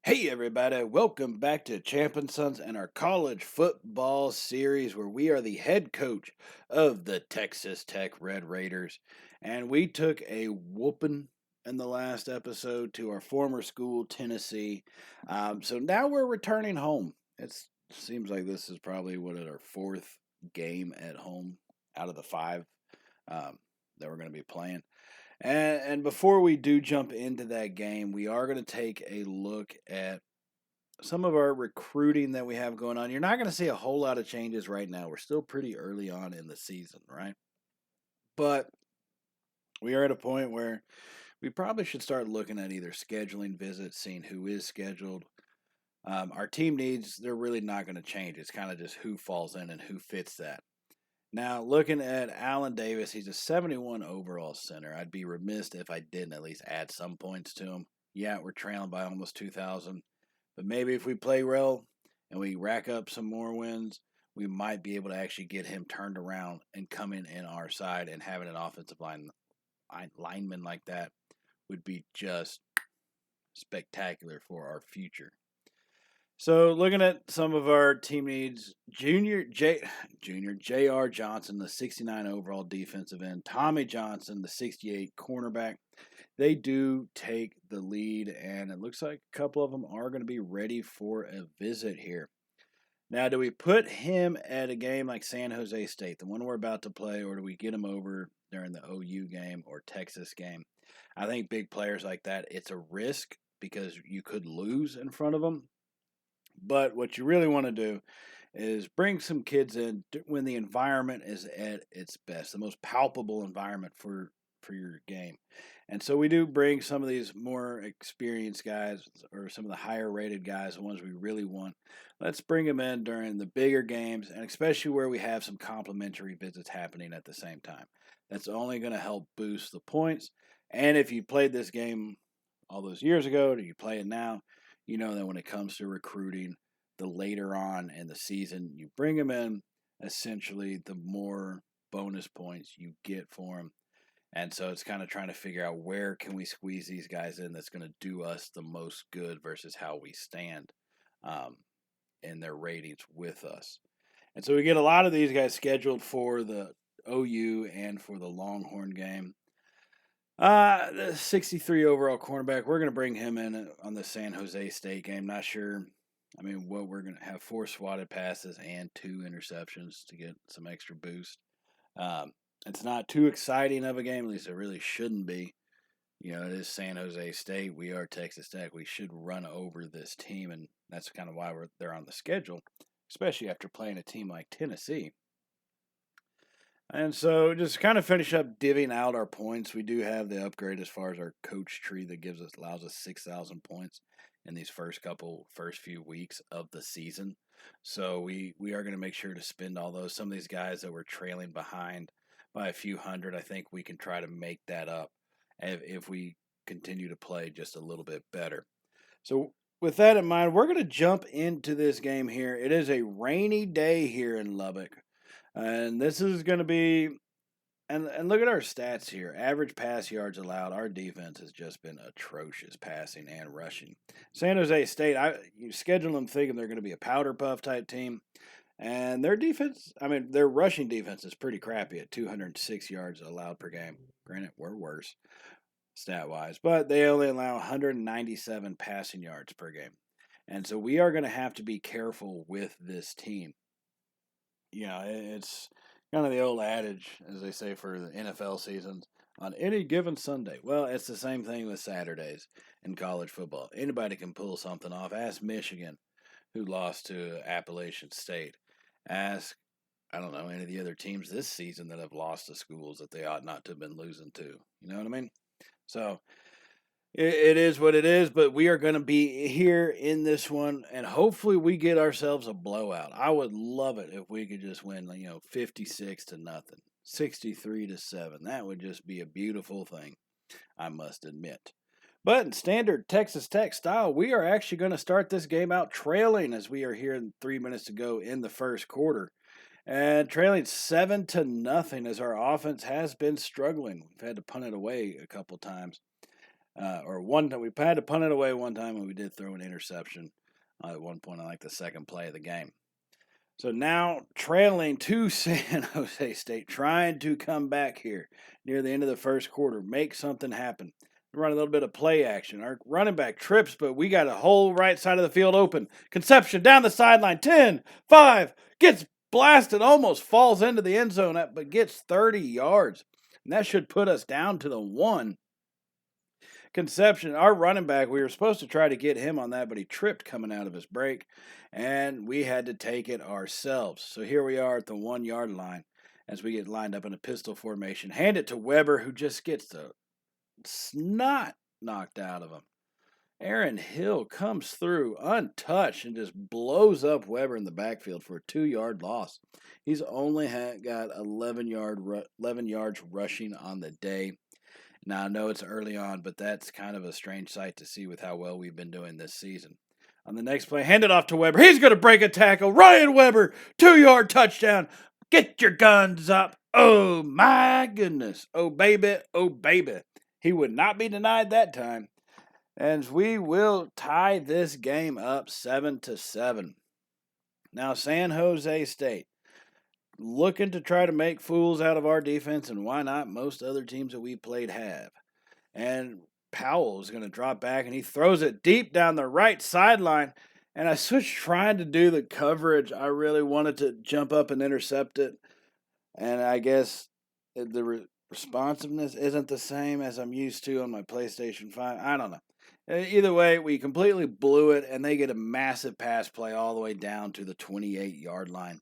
Hey everybody, welcome back to Champion Sons and our college football series where we are the head coach of the Texas Tech Red Raiders. And we took a whooping in the last episode to our former school, Tennessee. So now we're returning home. It seems like this is probably our fourth game at home out of the five that we're going to be playing. And before we do jump into that game, we are going to take a look at some of our recruiting that we have going on. You're not going to see a whole lot of changes right now. We're still pretty early on in the season, right? But we are at a point where we probably should start looking at either scheduling visits, seeing who is scheduled. Our team needs, they're really not going to change. It's kind of just who falls in and who fits that. Now, looking at Allen Davis, he's a 71 overall center. I'd be remiss if I didn't at least add some points to him. Yeah, we're trailing by almost 2,000, but maybe if we play well and we rack up some more wins, we might be able to actually get him turned around and coming in our side, and having an offensive lineman like that would be just spectacular for our future. So looking at some of our team needs, Junior J.R. Johnson, the 69 overall defensive end, Tommy Johnson, the 68 cornerback. They do take the lead, and it looks like a couple of them are going to be ready for a visit here. Now, do we put him at a game like San Jose State, the one we're about to play, or do we get him over during the OU game or Texas game? I think big players like that, it's a risk because you could lose in front of them. But what you really want to do is bring some kids in when the environment is at its best, the most palpable environment for your game. And so we do bring some of these more experienced guys or some of the higher rated guys, the ones we really want. Let's bring them in during the bigger games, and especially where we have some complimentary visits happening at the same time. That's only going to help boost the points. And if you played this game all those years ago, or you play it now, you know that when it comes to recruiting, the later on in the season you bring them in, essentially the more bonus points you get for them. And so it's kind of trying to figure out where can we squeeze these guys in that's going to do us the most good versus how we stand in their ratings with us. And so we get a lot of these guys scheduled for the OU and for the Longhorn game. The 63 overall cornerback, we're going to bring him in on the San Jose State game. Not sure. I mean, what we're going to have 4 swatted passes and 2 interceptions to get some extra boost. It's not too exciting of a game, at least it really shouldn't be. You know, it is San Jose State. We are Texas Tech. We should run over this team, and that's kind of why they're on the schedule, especially after playing a team like Tennessee. And so, just kind of finish up divvying out our points. We do have the upgrade as far as our coach tree that allows us 6,000 points in these first few weeks of the season. So we are going to make sure to spend all those. Some of these guys that were trailing behind by a few hundred, I think we can try to make that up if we continue to play just a little bit better. So with that in mind, we're going to jump into this game here. It is a rainy day here in Lubbock. And this is going to be, and look at our stats here. Average pass yards allowed. Our defense has just been atrocious passing and rushing. San Jose State, you schedule them thinking they're going to be a powder puff type team. And their defense, I mean, their rushing defense is pretty crappy at 206 yards allowed per game. Granted, we're worse stat wise, but they only allow 197 passing yards per game. And so we are going to have to be careful with this team. You know, it's kind of the old adage, as they say for the NFL seasons, on any given Sunday. Well, it's the same thing with Saturdays in college football. Anybody can pull something off. Ask Michigan, who lost to Appalachian State. Ask, I don't know, any of the other teams this season that have lost to schools that they ought not to have been losing to. You know what I mean? So it is what it is, but we are going to be here in this one, and hopefully we get ourselves a blowout. I would love it if we could just win, 56-0, 63-7. That would just be a beautiful thing, I must admit. But in standard Texas Tech style, we are actually going to start this game out trailing as we are here in 3 minutes to go in the first quarter. And trailing 7-0 as our offense has been struggling. We've had to punt it away a couple times. Or one time we had to punt it away one time, and we did throw an interception at one point on like the second play of the game. So now trailing to San Jose State, trying to come back here near the end of the first quarter, make something happen. Run a little bit of play action. Our running back trips, but we got a whole right side of the field open. Conception down the sideline, 10, 5, gets blasted, almost falls into the end zone, but gets 30 yards. And that should put us down to the 1. Conception, our running back, we were supposed to try to get him on that, but he tripped coming out of his break, and we had to take it ourselves. So here we are at the 1 yard line as we get lined up in a pistol formation. Hand it to Weber, who just gets the snot knocked out of him. Aaron Hill comes through untouched and just blows up Weber in the backfield for a 2 yard loss. He's only got 11 yards rushing on the day. Now, I know it's early on, but that's kind of a strange sight to see with how well we've been doing this season. On the next play, hand it off to Weber. He's going to break a tackle. Ryan Weber, 2 yard touchdown. Get your guns up. Oh, my goodness. Oh, baby. Oh, baby. He would not be denied that time. And we will tie this game up 7-7. Now, San Jose State looking to try to make fools out of our defense, and why not? Most other teams that we played have. And Powell is going to drop back, and he throws it deep down the right sideline. And I switched trying to do the coverage. I really wanted to jump up and intercept it. And I guess the responsiveness isn't the same as I'm used to on my PlayStation 5. I don't know. Either way, we completely blew it, and they get a massive pass play all the way down to the 28 yard line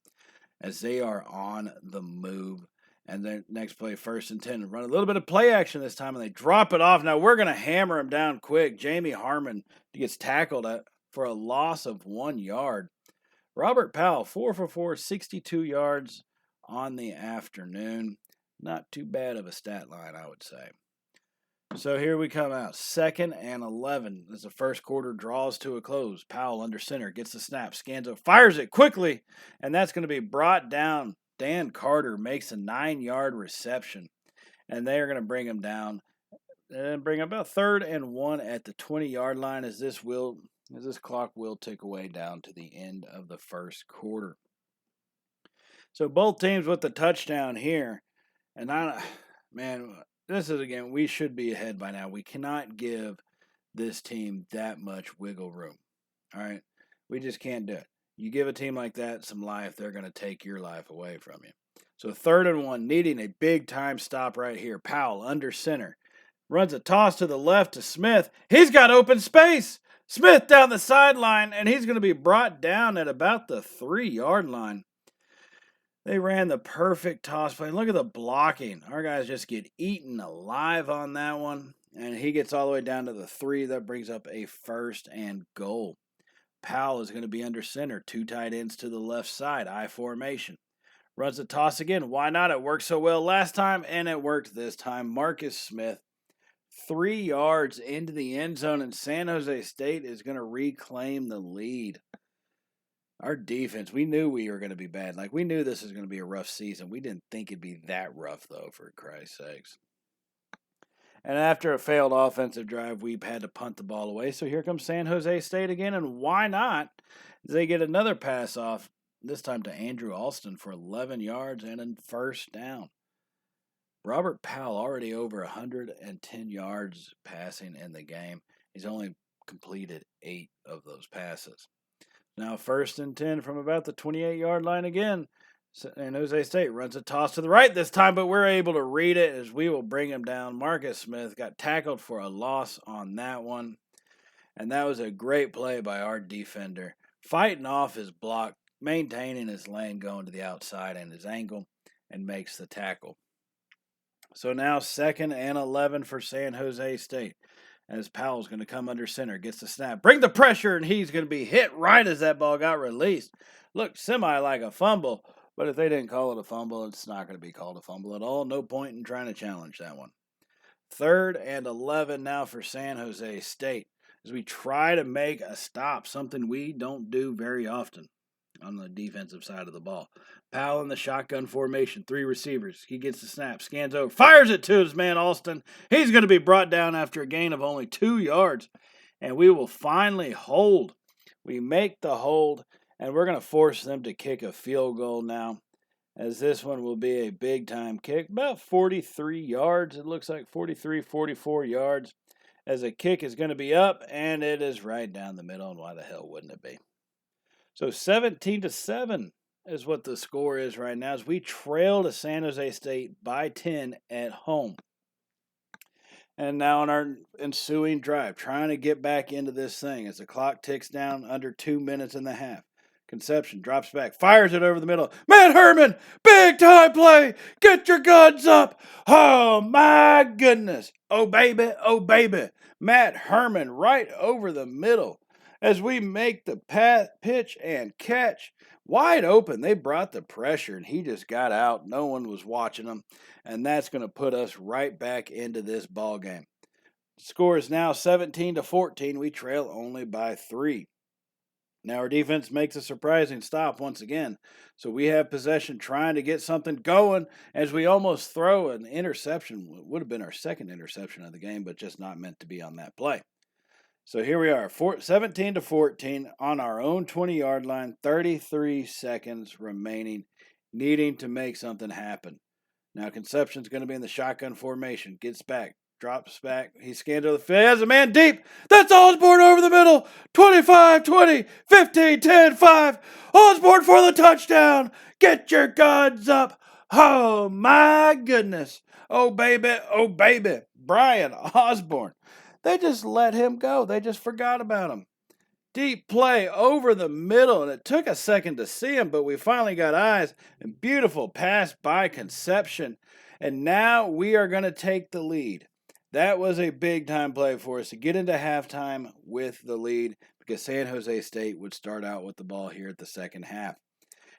as they are on the move. And then next play, 1st and 10. Run a little bit of play action this time, and they drop it off. Now we're going to hammer him down quick. Jamie Harmon gets tackled for a loss of 1 yard. Robert Powell, 4 for 4, 62 yards on the afternoon. Not too bad of a stat line, I would say. So here we come out, 2nd and 11 as the first quarter draws to a close. Powell under center, gets the snap, scans it, fires it quickly, and that's going to be brought down. Dan Carter makes a 9 yard reception, and they are going to bring him down and bring about 3rd and 1 at the 20 yard line as this clock will tick away down to the end of the first quarter. So both teams with the touchdown here, and this is, again, we should be ahead by now. We cannot give this team that much wiggle room. All right? We just can't do it. You give a team like that some life, they're going to take your life away from you. So 3rd and 1, needing a big-time stop right here. Powell under center. Runs a toss to the left to Smith. He's got open space. Smith down the sideline, and he's going to be brought down at about the 3 yard line. They ran the perfect toss play. Look at the blocking. Our guys just get eaten alive on that one. And he gets all the way down to the 3. That brings up a 1st and goal. Powell is going to be under center. 2 tight ends to the left side. I formation. Runs the toss again. Why not? It worked so well last time, and it worked this time. Marcus Smith, 3 yards into the end zone, and San Jose State is going to reclaim the lead. Our defense, we knew we were going to be bad. Like, we knew this was going to be a rough season. We didn't think it'd be that rough, though, for Christ's sakes. And after a failed offensive drive, we've had to punt the ball away. So here comes San Jose State again, and why not? They get another pass off, this time to Andrew Alston for 11 yards and a 1st down. Robert Powell already over 110 yards passing in the game. He's only completed 8 of those passes. Now 1st and 10 from about the 28 yard line again. San Jose State runs a toss to the right this time, but we're able to read it as we will bring him down. Marcus Smith got tackled for a loss on that one. And that was a great play by our defender. Fighting off his block, maintaining his lane, going to the outside and his angle, and makes the tackle. So now 2nd and 11 for San Jose State. As Powell's going to come under center, gets the snap, bring the pressure, and he's going to be hit right as that ball got released. Looked semi like a fumble, but if they didn't call it a fumble, it's not going to be called a fumble at all. No point in trying to challenge that one. 3rd and 11 now for San Jose State as we try to make a stop, something we don't do very often. on the defensive side of the ball. Powell in the shotgun formation, 3 receivers. He gets the snap, scans over, fires it to his man Alston. He's going to be brought down after a gain of only 2 yards, and we will finally hold. We make the hold, and we're going to force them to kick a field goal now, as this one will be a big-time kick, about 43 yards. It looks like 43, 44 yards, as a kick is going to be up, and it is right down the middle, and why the hell wouldn't it be? So 17-7 is what the score is right now, as we trail to San Jose State by 10 at home. And now on our ensuing drive, trying to get back into this thing as the clock ticks down under 2 minutes and a half. Conception drops back, fires it over the middle. Matt Herman, big time play. Get your guns up. Oh, my goodness. Oh, baby. Oh, baby. Matt Herman right over the middle as we make the pitch and catch. Wide open. They brought the pressure, and he just got out. No one was watching him, and that's going to put us right back into this ball game. Score is now 17-14. We trail only by 3. Now our defense makes a surprising stop once again. So we have possession trying to get something going as we almost throw an interception. It would have been our second interception of the game, but just not meant to be on that play. So here we are, 17-14 on our own 20-yard line, 33 seconds remaining, needing to make something happen. Now Conception's going to be in the shotgun formation, gets back. Drops back. He scans over the field. He has a man deep. That's Osborne over the middle. 25, 20, 15, 10, 5. Osborne for the touchdown. Get your guns up. Oh, my goodness. Oh, baby. Oh, baby. Brian Osborne. They just let him go. They just forgot about him. Deep play over the middle, and it took a second to see him, but we finally got eyes. And beautiful pass by Conception. And now we are going to take the lead. That was a big-time play for us to get into halftime with the lead because San Jose State would start out with the ball here at the second half.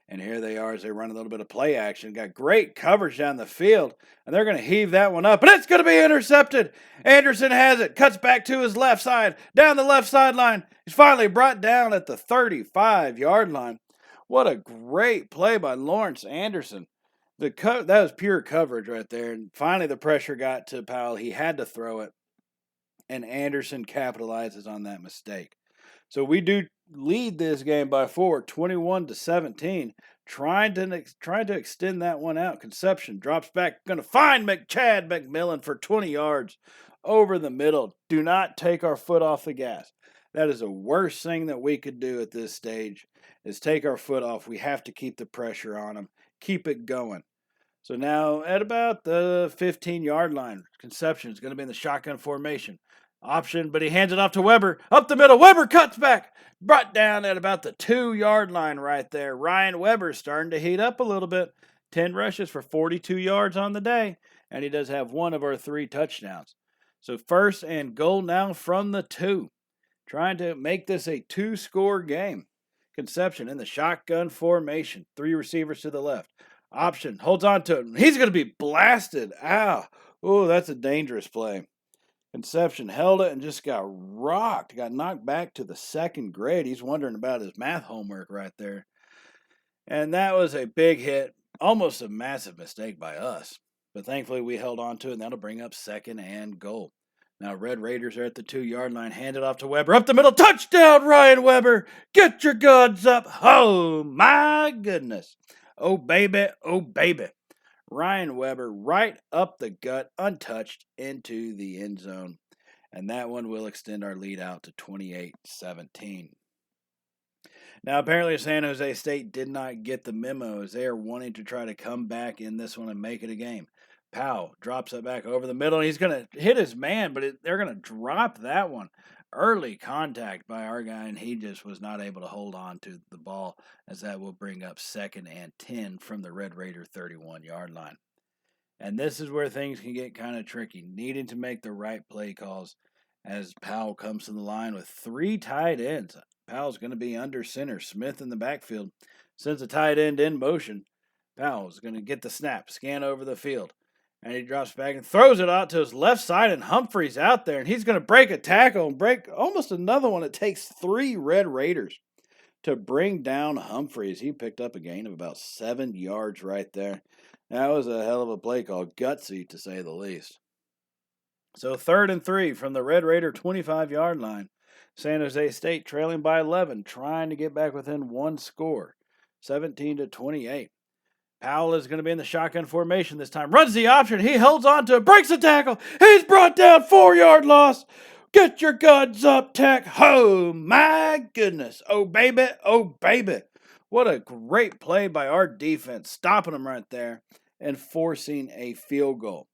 And here they are as they run a little bit of play action. Got great coverage down the field, and they're going to heave that one up, and it's going to be intercepted. Anderson has it, cuts back to his left side, down the left sideline. He's finally brought down at the 35-yard line. What a great play by Lawrence Anderson. That was pure coverage right there. And finally, the pressure got to Powell. He had to throw it. And Anderson capitalizes on that mistake. So we do lead this game by 4, 21-17. Trying to extend that one out. Conception drops back. Going to find Chad McMillan for 20 yards over the middle. Do not take our foot off the gas. That is the worst thing that we could do at this stage is take our foot off. We have to keep the pressure on them. Keep it going. So now at about the 15-yard line, Conception is going to be in the shotgun formation. Option, but he hands it off to Weber. Up the middle, Weber cuts back. Brought down at about the 2-yard line right there. Ryan Weber starting to heat up a little bit. 10 rushes for 42 yards on the day, and he does have one of our 3 touchdowns. So first and goal now from the 2. Trying to make this a 2-score game. Conception in the shotgun formation. 3 receivers to the left. Option, holds on to it. He's going to be blasted. Ow. Oh, that's a dangerous play. Conception held it and just got rocked. Got knocked back to the second grade. He's wondering about his math homework right there. And that was a big hit. Almost a massive mistake by us. But thankfully we held on to it, and that'll bring up second and goal. Now Red Raiders are at the 2-yard line. Handed off to Weber. Up the middle. Touchdown, Ryan Weber. Get your guns up. Oh, my goodness. Oh, baby. Oh, baby. Ryan Weber right up the gut, untouched, into the end zone. And that one will extend our lead out to 28-17. Now, apparently San Jose State did not get the memo as they are wanting to try to come back in this one and make it a game. Powell drops it back over the middle, and he's going to hit his man, but they're going to drop that one. Early contact by our guy, and he just was not able to hold on to the ball, as that will bring up second and 10 from the Red Raider 31-yard line. And this is where things can get kind of tricky, needing to make the right play calls as Powell comes to the line with 3 tight ends. Powell's going to be under center. Smith in the backfield. Sends a tight end in motion. Powell's going to get the snap, scan over the field. And he drops back and throws it out to his left side, and Humphrey's out there. And he's going to break a tackle and break almost another one. It takes 3 Red Raiders to bring down Humphreys. He picked up a gain of about 7 yards right there. That was a hell of a play call, gutsy to say the least. So 3rd and 3 from the Red Raider 25-yard line. San Jose State trailing by 11, trying to get back within one score, 17-28. Powell is going to be in the shotgun formation this time. Runs the option. He holds on to it. Breaks the tackle. He's brought down. 4-yard loss. Get your guns up, Tech. Oh, my goodness. Oh, baby. Oh, baby. What a great play by our defense. Stopping them right there and forcing a field goal.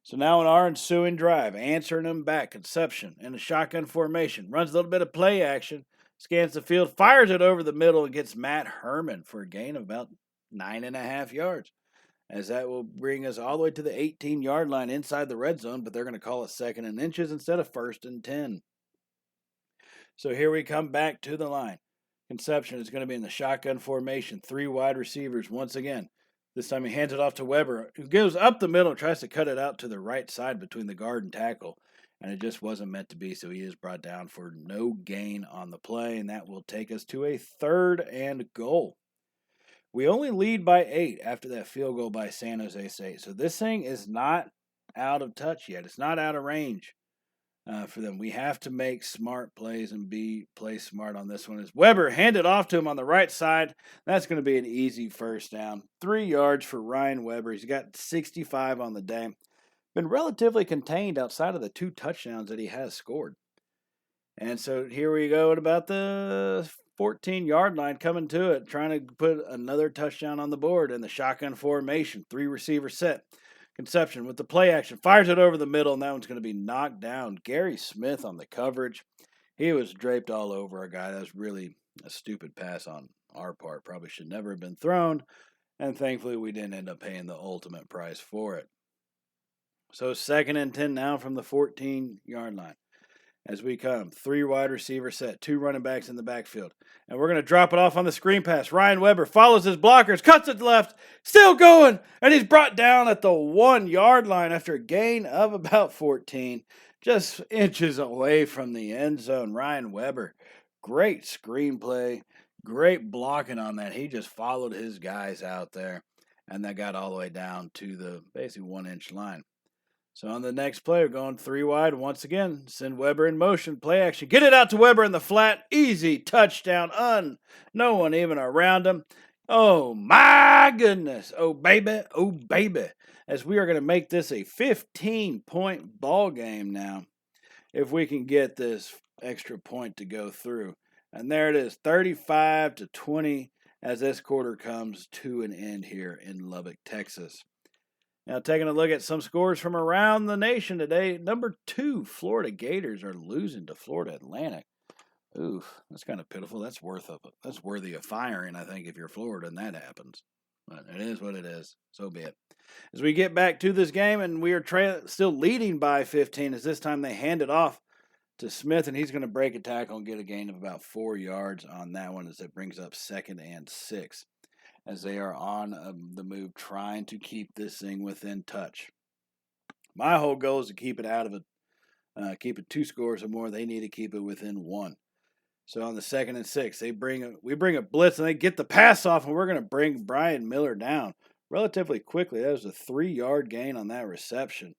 So now in our ensuing drive, answering them back, Conception in the shotgun formation. Runs a little bit of play action. Scans the field. Fires it over the middle and gets Matt Herman for a gain of about 9.5 yards, as that will bring us all the way to the 18-yard line inside the red zone, but they're going to call it 2nd and inches instead of 1st and 10. So here we come back to the line. Conception is going to be in the shotgun formation, 3 wide receivers once again. This time he hands it off to Weber, who goes up the middle, tries to cut it out to the right side between the guard and tackle, and it just wasn't meant to be, so he is brought down for no gain on the play, and that will take us to a 3rd and goal. We only lead by 8 after that field goal by San Jose State. So this thing is not out of touch yet. It's not out of range for them. We have to make smart plays and play smart on this one. As Weber handed off to him on the right side, that's going to be an easy first down. 3 yards for Ryan Weber. He's got 65 on the day. Been relatively contained outside of the 2 touchdowns that he has scored. And so here we go at about the 14-yard line, coming to it, trying to put another touchdown on the board in the shotgun formation. 3 receiver set. Conception with the play action. Fires it over the middle, and that one's going to be knocked down. Gary Smith on the coverage. He was draped all over a guy. That was really a stupid pass on our part. Probably should never have been thrown. And thankfully, we didn't end up paying the ultimate price for it. So 2nd and 10 now from the 14-yard line. As we come, 3 wide receiver set, 2 running backs in the backfield. And we're going to drop it off on the screen pass. Ryan Weber follows his blockers, cuts it left, still going, and he's brought down at the 1-yard line after a gain of about 14, just inches away from the end zone. Ryan Weber, great screenplay, great blocking on that. He just followed his guys out there, and that got all the way down to the basically 1-inch line. So on the next play, we're going 3 wide once again. Send Weber in motion, play action. Get it out to Weber in the flat. Easy touchdown. No one even around him. Oh, my goodness. Oh, baby. Oh, baby. As we are going to make this a 15-point ball game now, if we can get this extra point to go through. And there it is, 35-20, as this quarter comes to an end here in Lubbock, Texas. Now, taking a look at some scores from around the nation today, number 2, Florida Gators are losing to Florida Atlantic. Oof, that's kind of pitiful. That's worthy of firing, I think, if you're Florida and that happens. But it is what it is. So be it. As we get back to this game, and we are still leading by 15, as this time they hand it off to Smith, and he's going to break a tackle and get a gain of about 4 yards on that one, as it brings up 2nd and 6. As they are on the move, trying to keep this thing within touch. My whole goal is to keep it out of it, keep it 2 scores or more. They need to keep it within 1. So on the 2nd and 6, we bring a blitz, and they get the pass off, and we're going to bring Brian Miller down relatively quickly. That was a 3-yard gain on that reception.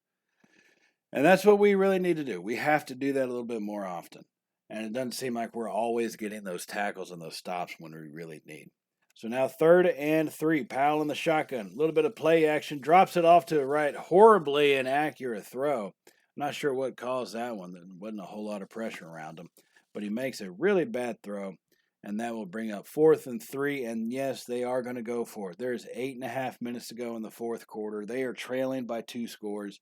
And that's what we really need to do. We have to do that a little bit more often. And it doesn't seem like we're always getting those tackles and those stops when we really need. So now 3rd and 3, Powell in the shotgun. A little bit of play action. Drops it off to the right. Horribly inaccurate throw. I'm not sure what caused that one. There wasn't a whole lot of pressure around him. But he makes a really bad throw. And that will bring up 4th and 3. And yes, they are going to go for it. There's 8.5 minutes to go in the 4th quarter. They are trailing by 2 scores.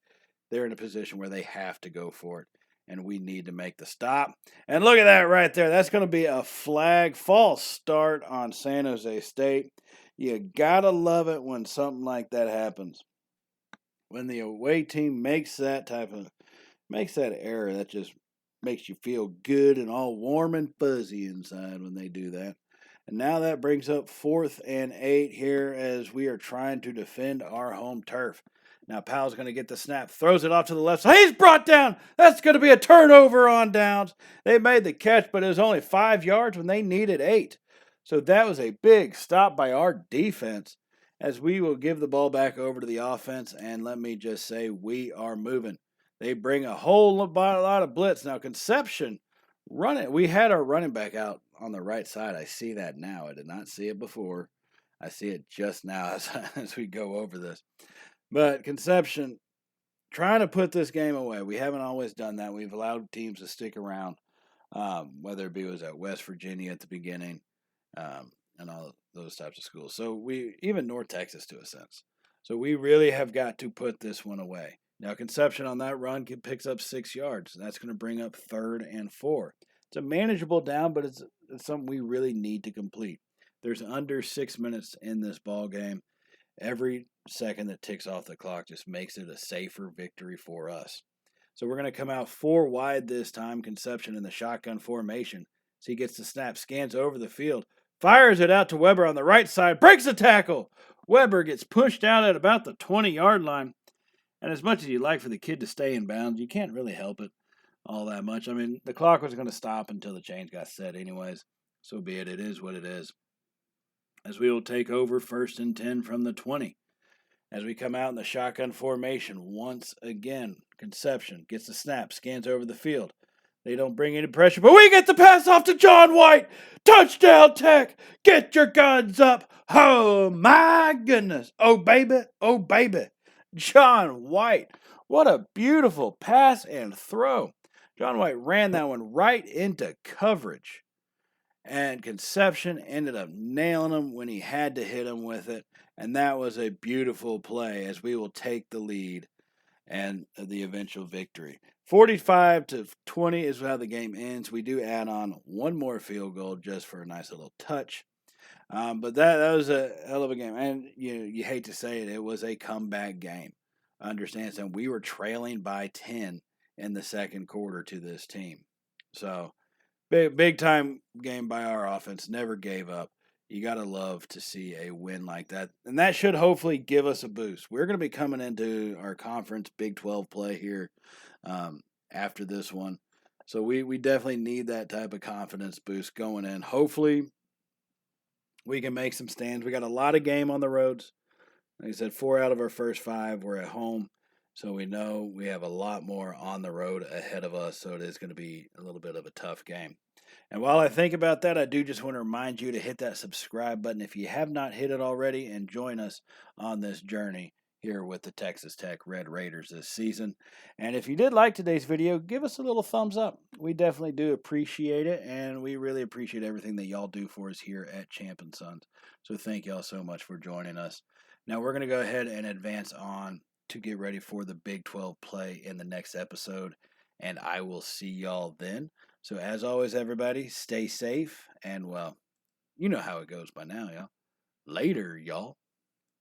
They're in a position where they have to go for it. And we need to make the stop. And look at that right there. That's going to be a flag, false start on San Jose State. You got to love it when something like that happens. When the away team makes that error, that just makes you feel good and all warm and fuzzy inside when they do that. And now that brings up 4th and 8 here as we are trying to defend our home turf. Now Powell's going to get the snap, throws it off to the left side. He's brought down. That's going to be a turnover on downs. They made the catch, but it was only 5 yards when they needed 8. So that was a big stop by our defense, as we will give the ball back over to the offense. And let me just say, we are moving. They bring a whole lot of blitz. Now, Conception running. We had our running back out on the right side. I see that now. I did not see it before. I see it just now as we go over this. But Conception trying to put this game away. We haven't always done that. We've allowed teams to stick around, whether it was at West Virginia at the beginning, and all those types of schools. So even North Texas to a sense. So we really have got to put this one away. Now Conception on that run picks up 6 yards. That's going to bring up 3rd and 4. It's a manageable down, but it's something we really need to complete. There's under 6 minutes in this ball game. Every second that ticks off the clock just makes it a safer victory for us. So we're going to come out 4 wide this time. Conception in the shotgun formation. So he gets the snap, scans over the field, fires it out to Weber on the right side, breaks the tackle. Weber gets pushed out at about the 20-yard line. And as much as you'd like for the kid to stay in bounds, you can't really help it all that much. I mean, the clock was going to stop until the chains got set anyways. So be it. It is what it is. As we will take over 1st and 10 from the 20. As we come out in the shotgun formation, once again, Conception gets the snap, scans over the field. They don't bring any pressure, but we get the pass off to John White. Touchdown, Tech. Get your guns up. Oh, my goodness. Oh, baby. Oh, baby. John White. What a beautiful pass and throw. John White ran that one right into coverage. And Conception ended up nailing him when he had to hit him with it. And that was a beautiful play, as we will take the lead and the eventual victory. 45-20 is how the game ends. We do add on one more field goal just for a nice little touch. But that was a hell of a game. And you hate to say it, it was a comeback game. I understand. So we were trailing by 10 in the second quarter to this team. So big time game by our offense. Never gave up. You got to love to see a win like that. And that should hopefully give us a boost. We're going to be coming into our conference Big 12 play here after this one. So we definitely need that type of confidence boost going in. Hopefully we can make some stands. We got a lot of game on the roads. Like I said, 4 out of our first 5 were at home. So we know we have a lot more on the road ahead of us. So it is going to be a little bit of a tough game. And while I think about that, I do just want to remind you to hit that subscribe button if you have not hit it already, and join us on this journey here with the Texas Tech Red Raiders this season. And if you did like today's video, give us a little thumbs up. We definitely do appreciate it, and we really appreciate everything that y'all do for us here at Champ and Sons. So thank y'all so much for joining us. Now we're going to go ahead and advance on to get ready for the Big 12 play in the next episode, and I will see y'all then. So as always, everybody, stay safe, and well, you know how it goes by now, y'all. Later, y'all.